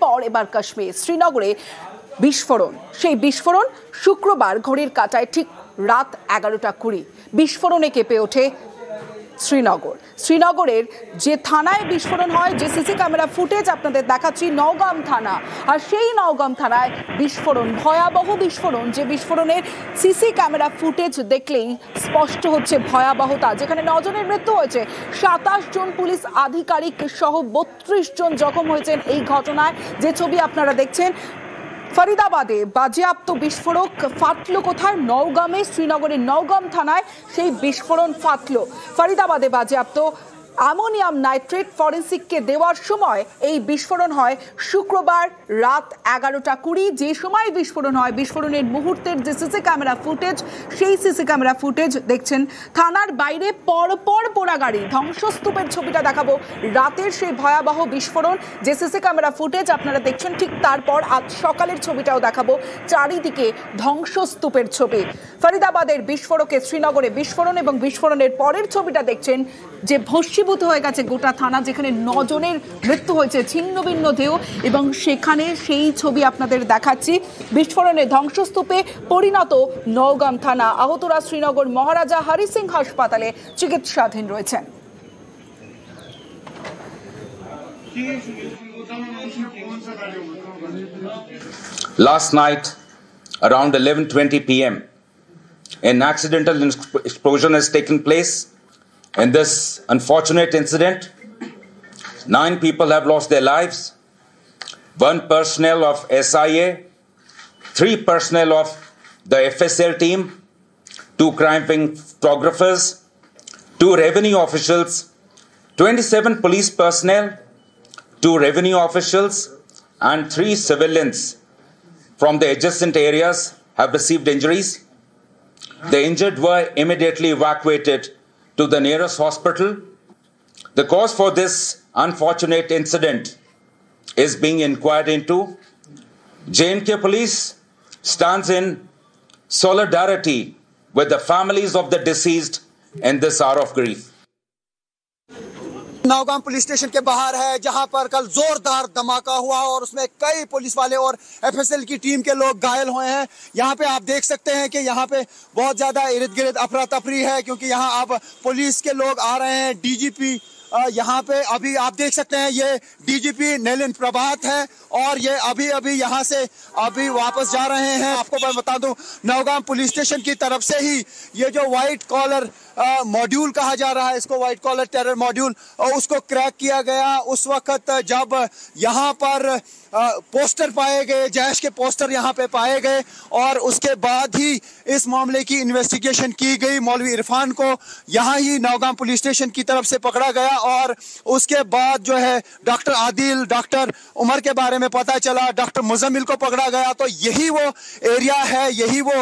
এরপর এবার কাশ্মীর শ্রীনগরে বিস্ফোরণ। সেই বিস্ফোরণ শুক্রবার ঘড়ির কাঁটায় ঠিক রাত 11:20 বিস্ফোরণে কেঁপে ওঠে শ্রীনগরের যে থানায় বিস্ফোরণ হয়, যে সিসি ক্যামেরা ফুটেজ আপনাদের দেখাচ্ছি, নওগাম থানা। আর সেই নওগাম থানায় বিস্ফোরণ, ভয়াবহ বিস্ফোরণ, যে বিস্ফোরণের সিসি ক্যামেরা ফুটেজ দেখলেই স্পষ্ট হচ্ছে ভয়াবহতা। যেখানে 9 জনের মৃত্যু হয়েছে, 27 জন পুলিশ আধিকারিক সহ 32 জন জখম হয়েছেন এই ঘটনায়। যে ছবি আপনারা দেখছেন, ফরিদাবাদে বাজেয়াপ্ত বিস্ফোরক ফাটলো কোথায়? নওগামে, শ্রীনগরের নওগাম থানায় সেই বিস্ফোরণ ফাটলো। ফরিদাবাদে বাজেয়াপ্ত অ্যামোনিয়াম নাইট্রেট ফরেন্সিককে দেওয়ার সময় এই বিস্ফোরণ হয় শুক্রবার রাত 11:20। যে সময় বিস্ফোরণ হয়, বিস্ফোরণের মুহূর্তের যে সিসি ক্যামেরা ফুটেজ, সেই সিসি ক্যামেরা ফুটেজ দেখছেন। থানার বাইরে পরপর পোড়া গাড়ি, ধ্বংসস্তূপের ছবিটা দেখাবো। রাতের সেই ভয়াবহ বিস্ফোরণ, যে সিসি ক্যামেরা ফুটেজ আপনারা দেখছেন, ঠিক তারপর আজ সকালের ছবিটাও দেখাবো। চারিদিকে ধ্বংসস্তূপের ছবি। ফরিদাবাদের বিস্ফোরকে শ্রীনগরে বিস্ফোরণ, এবং বিস্ফোরণের পরের ছবিটা দেখছেন, যে ভস্মীভূত হয়ে গেছে গোটা থানা, যেখানে 9 জনের মৃত্যু হয়েছে, ছিন্ন ভিন্ন দেহ। এবং সেখানে সেই ছবি আপনাদের দেখাচ্ছি। বিস্ফোরণে ধ্বংসস্তূপে পরিণত নওগাম থানা। আহতরা শ্রীনগর মহারাজা হরি সিং হাসপাতালে চিকিৎসাধীন রয়েছেন। Last night, around 11:20 p.m., an accidental explosion has taken place. In this unfortunate incident, 9 people have lost their lives, 1 personnel of SIA, 3 personnel of the FSL team, 2 crime-fighting photographers, 2 revenue officials, 27 police personnel, 2 revenue officials, and 3 civilians from the adjacent areas have received injuries. The injured were immediately evacuated to the nearest hospital. The cause for this unfortunate incident is being inquired into. J&K Police stands in solidarity with the families of the deceased in this hour of grief. Naugam police station के बाहर है, जहां पर कल जोरदार धमाका हुआ और उसमें कई पुलिस वाले और एफएसएल की टीम के लोग घायल हुए हैं। यहां पे आप देख सकते हैं कि यहां पे बहुत ज्यादा इर्द गिर्द अफरा तफरी है, क्योंकि यहां अब पुलिस के लोग आ रहे हैं। डीजीपी यहाँ पे अभी आप देख सकते हैं, ये डीजीपी नलिन प्रभात है और ये अभी यहाँ से अभी वापस जा रहे हैं। आपको मैं बता दूं, नौगाम पुलिस स्टेशन की तरफ से ही ये जो व्हाइट कॉलर मॉड्यूल कहा जा रहा है, इसको व्हाइट कॉलर टेरर मॉड्यूल, उसको क्रैक किया गया उस वक्त जब यहाँ पर पोस्टर पाए गए, जैश के पोस्टर यहाँ पे पाए गए, और उसके बाद ही इस मामले की इन्वेस्टिगेशन की गई। मौलवी इरफान को यहाँ ही नौगाम पुलिस स्टेशन की तरफ से पकड़ा गया और उसके बाद जो है डॉक्टर आदिल, डॉक्टर उमर के बारे में पता चला, डॉक्टर मुजम्मिल को पकड़ा गया। तो यही वो एरिया है, यही वो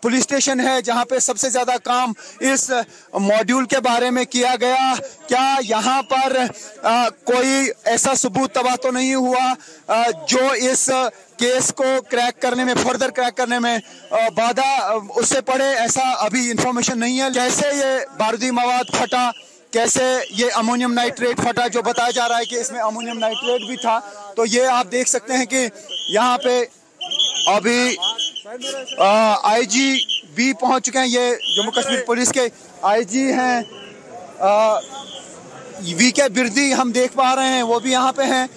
पुलिस स्टेशन है जहाँ पे सबसे ज्यादा काम इस मॉड्यूल के बारे में किया गया। क्या यहाँ पर कोई ऐसा सबूत तबाह तो नहीं हुआ जो इस केस को क्रैक करने में, फर्दर क्रैक करने में बाधा उससे पड़े? ऐसा अभी इंफॉर्मेशन नहीं है। कैसे ये बारूदी मवाद फटा, कैसे ये अमोनियम नाइट्रेट फटा, जो बताया जा रहा है कि इसमें अमोनियम नाइट्रेट भी था। तो ये आप देख सकते हैं कि यहाँ पे अभी आईजी भी पहुंच चुके हैं। ये जम्मू कश्मीर पुलिस के आईजी हैं, वीके बिरदी हम देख पा रहे हैं, वो भी यहाँ पे हैं।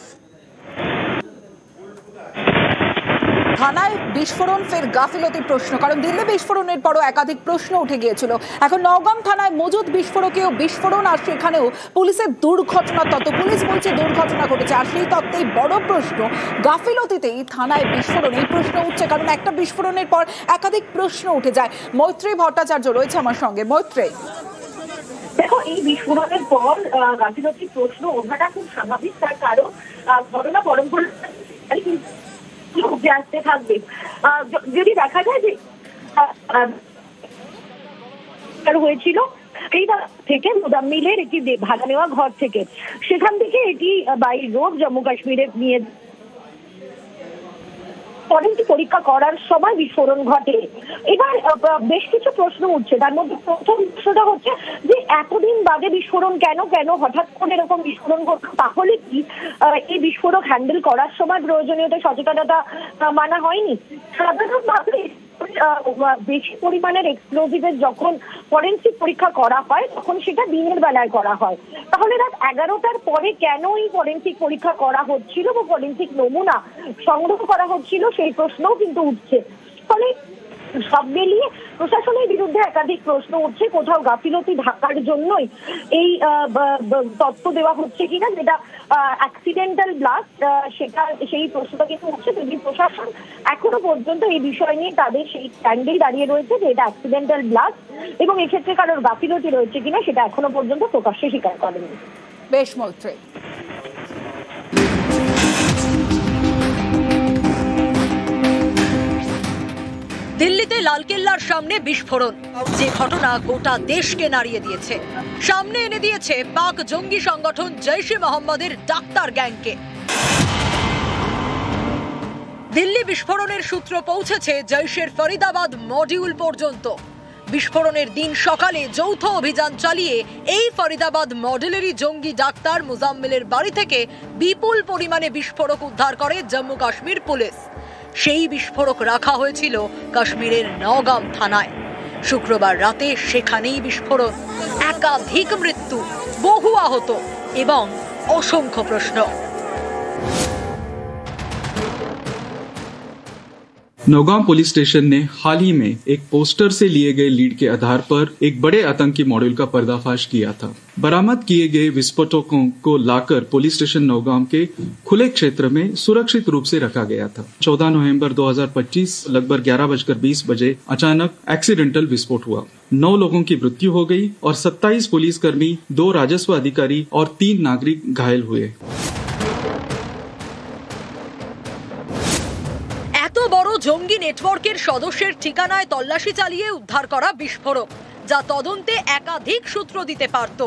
থানায় বিস্ফোরণ, ফের গাফিলতির প্রশ্ন, কারণ দিল্লি বিস্ফোরণের পরও একাধিক প্রশ্ন উঠে গিয়েছিল। এখন নওগাম থানায় মজুদ বিস্ফোরকেও বিস্ফোরণ, আর সেখানেও পুলিশের দুর্ঘটনার তত্ত্ব। পুলিশ বলছে দুর্ঘটনা ঘটেছে, আর সেই তত্ত্বেই বড় প্রশ্ন। গাফিলতিতেই থানায় বিস্ফোরণ, এই প্রশ্ন উঠছে কারণ একটা বিস্ফোরণের পর একাধিক প্রশ্ন উঠে যায়। মৈত্রী ভট্টাচার্য রয়েছে আমার সঙ্গে। মৈত্রী, দেখো, এই বিস্ফোরণের পর গাফিলতির প্রশ্ন ওঠাটা খুব স্বাভাবিক, তার কারণ ঘটনা পরম্পরা আসতে থাকবে। যদি দেখা যায় যে হয়েছিল এই থেকে মুজাম্মিলের একটি ভাড়া নেওয়া ঘর থেকে, সেখান থেকে এটি বাই রোড জম্মু কাশ্মীরে নিয়ে ফরেন্সিক পরীক্ষা করার সময় বিস্ফোরণ ঘটে। এবার বেশ কিছু প্রশ্ন উঠছে, তার মধ্যে প্রথম প্রশ্নটা হচ্ছে যে এতদিন বাদে বিস্ফোরণ কেন হঠাৎ করে এরকম বিস্ফোরণ ঘটলো? তাহলে কি এই বিস্ফোরক হ্যান্ডেল করার সময় প্রয়োজনীয়তা সচেতনতা মানা হয়নি? সাধারণভাবে বেশি পরিমাণের এক্সপ্লোজিভের যখন ফরেন্সিক পরীক্ষা করা হয় তখন সেটা দিনের বেলায় করা হয়। তাহলে রাত 11টার পরে কেন এই ফরেন্সিক পরীক্ষা করা হচ্ছিল বা ফরেন্সিক নমুনা সংগ্রহ করা হচ্ছিল সেই প্রশ্নও কিন্তু উঠছে। ফলে সব মিলিয়ে প্রশাসনের বিরুদ্ধে একাধিক প্রশ্ন উঠছে, কোথাও গাফিলতি ঢাকার জন্যই এই তথ্য দেওয়া হচ্ছে কিনা, যেটা অ্যাক্সিডেন্টাল ব্লাস্ট, সেটা সেই প্রশ্নটা কিন্তু উঠছে। যদি প্রশাসন এখনো পর্যন্ত এই বিষয় নিয়ে তাদের সেই স্ট্যান্ডেই দাঁড়িয়ে রয়েছে যে এটা অ্যাক্সিডেন্টাল ব্লাস্ট এবং এক্ষেত্রে কারোর গাফিলতি রয়েছে কিনা সেটা এখনো পর্যন্ত প্রকাশ্যে স্বীকার করেনি। বেশ মৈত্রী। দিল্লিতে লালকেল্লার সামনে বিস্ফোরণ, যে ঘটনা গোটা দেশকে নাড়িয়ে দিয়েছে, সামনে এনে দিয়েছে পাক জঙ্গি সংগঠন জৈশ-ই মোহাম্মদের ডাক্তার গ্যাংকে। দিল্লি বিস্ফোরণের সূত্র পৌঁছেছে জৈশের ফরিদাবাদ মডিউল পর্যন্ত। বিস্ফোরণের দিন সকালে যৌথ অভিযান চালিয়ে এই ফরিদাবাদ মডেলেরই জঙ্গি ডাক্তার মুজাম্মিলের বাড়ি থেকে বিপুল পরিমাণে বিস্ফোরক উদ্ধার করে জম্মু কাশ্মীর পুলিশ। সেই বিস্ফোরক রাখা হয়েছিল কাশ্মীরের নওগাম থানায়। শুক্রবার রাতে সেখানেই বিস্ফোরণ, একাধিক মৃত্যু, বহু আহত এবং অসংখ্য প্রশ্ন। नौगांव पुलिस स्टेशन ने हाल ही में एक पोस्टर से लिए गए लीड के आधार पर एक बड़े आतंकी मॉड्यूल का पर्दाफाश किया था। बरामद किए गए विस्फोटकों को लाकर पुलिस स्टेशन नौगांव के खुले क्षेत्र में सुरक्षित रूप से रखा गया था। 14 नवंबर 2025 लगभग 11:20 बजे अचानक एक्सीडेंटल विस्फोट हुआ। 9 लोगों की मृत्यु हो गई और 27 पुलिसकर्मी, 2 राजस्व अधिकारी और 3 नागरिक घायल हुए। বড় জঙ্গি নেটওয়ার্কের সদস্যের ঠিকানায় তল্লাশি চালিয়ে উদ্ধার করা বিস্ফোরক, যা তদন্তে একাধিক সূত্র দিতে পারত।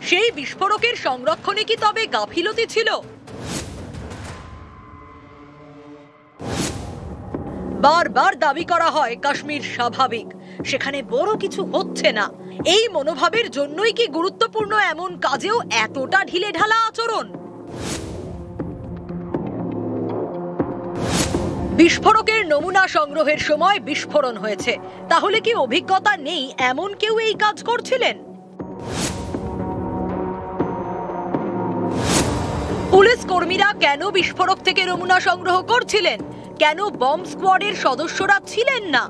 সেই বিস্ফোরকের সংরক্ষণে কি তবে গাফিলতি ছিল? বারবার দাবি করা হয় কাশ্মীর স্বাভাবিক, সেখানে বড় কিছু হচ্ছে না। এই মনোভাবের জন্যই কি গুরুত্বপূর্ণ এমন কাজেও এতটা ঢিলেঢালা আচরণ? বিস্ফোরকের নমুনা সংগ্রহের সময় বিস্ফোরণ হয়েছে, তাহলে কি অভিজ্ঞতা নেই এমন কেউ এই কাজ করছিলেন? পুলিশ কর্মীরা কেন বিস্ফোরক থেকে নমুনা সংগ্রহ করছিলেন? কেন বম্ব স্কোয়াডের সদস্যরা ছিলেন না?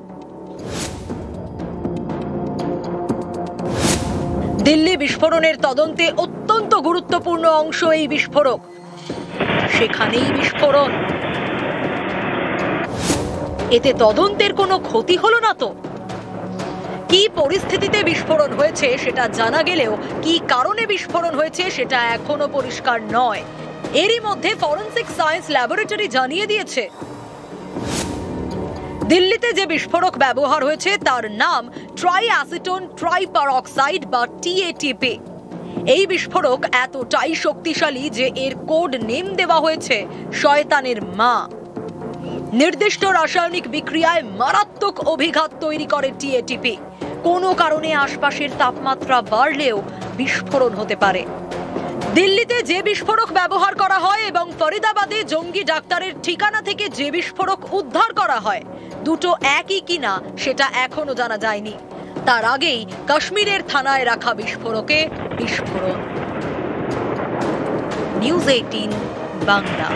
দিল্লি বিস্ফোরণের তদন্তে অত্যন্ত গুরুত্বপূর্ণ অংশ এই বিস্ফোরক, সেখানেই বিস্ফোরণ। এতে তদন্তের কোনো ক্ষতি হলো না তো? কি পরিস্থিতিতে বিস্ফোরণ হয়েছে সেটা জানা গেলেও কি কারণে বিস্ফোরণ হয়েছে সেটা এখনো পরিষ্কার নয়। এরই মধ্যে ফরেনসিক সায়েন্স ল্যাবরেটরি জানিয়ে দিয়েছে দিল্লিতে যে বিস্ফোরক ব্যবহার হয়েছে তার নাম ট্রাইঅ্যাসিটোন ট্রাইপারঅক্সাইড বা TATP। এই বিস্ফোরক এতটাই শক্তিশালী যে এর কোড নেম দেওয়া হয়েছে শয়তানের মা। নির্দিষ্ট রাসায়নিক বিক্রিয়ায় মারাত্মক অভিঘাত তৈরি করে TATP। কোনো কারণে আশপাশের তাপমাত্রা বাড়লেও বিস্ফোরণ হতে পারে। দিল্লিতে যে বিস্ফোরক ব্যবহার করা হয় এবং ফরিদাবাদে জঙ্গি ডাক্তারের ঠিকানা থেকে যে বিস্ফোরক উদ্ধার করা হয়, দুটো একই কিনা সেটা এখনো জানা যায়নি। তার আগেই কাশ্মীরের থানায় রাখা বিস্ফোরকে বিস্ফোরণ। নিউজ 18 বাংলা।